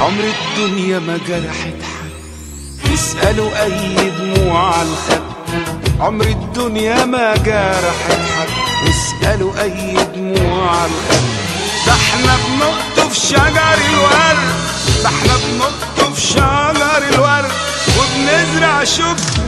عمر الدنيا ما جرحت حد، اسألوا أي دموع على الخد. عمر الدنيا ما جرحت حد، اسألوا أي دموع على الخد. ده احنا بنقطف شجر الورد، ده احنا بنقطف شجر الورد وبنزرع شكر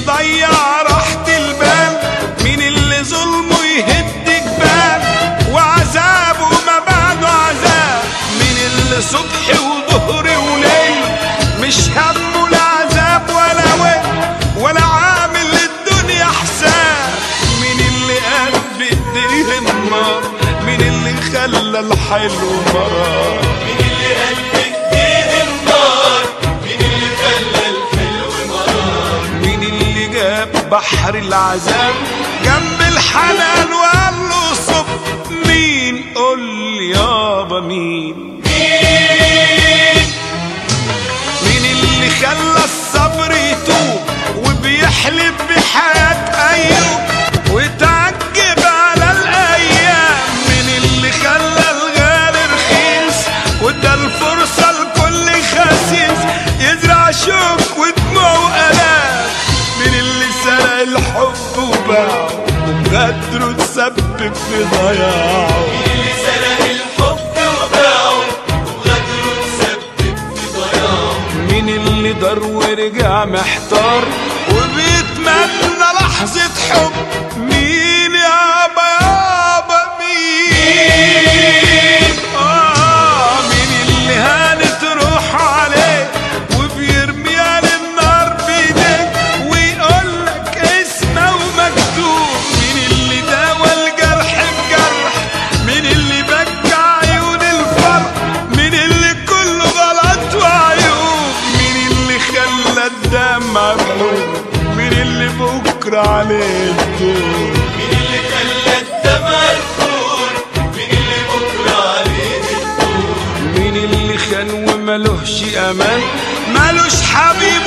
ضيع راحة البال، مين اللي ظلمه يهد جبال وعذابه ما بعده عذاب، مين اللي صبح وظهر وليل مش همه لا عذاب ولا ويل ولا عامل للدنيا حساب، مين اللي قال بإيديه النار، مين اللي خلى الحلو مرار، مين اللي قال بإيديه النار، مين اللي خلى الحلو مرار، مين اللي جاب بحر العذاب جنب الحنان وقال له صب. مين قول لي يابا مين؟ مين اللي خلى الصبر يتوب وبيحلف بحياة أيوب وتعجب على الأيام، مين اللي خلى الغالي رخيص وادى الفرصة لكل خسيس يزرع شوك ودموع وآلام، مين اللي سرق الحب وباعه وبغدره تسبب في ضياعه، مين اللي سرق الحب وباعه وبغدره تسبب في ضياعه، مين اللي دار ورجع محتار وبيتمنى لحظة حب. مين يابا يابا مين؟ مين اللي هانت روح عليه وبيرميها للنار بيديه ويقولك اسمه ومكتوب، مين اللي داوى الجرح بجرح، مين اللي بكى عيون الفرح، مين اللي كله غلط وعيوب، مين اللي خلى الدمع بلوم، مين اللي بكرة عليه الدور، مين اللي خلى الدمع يفور، مين اللي بكرة عليه الدور، مين اللي خان وملوش امان، ملوش حبيب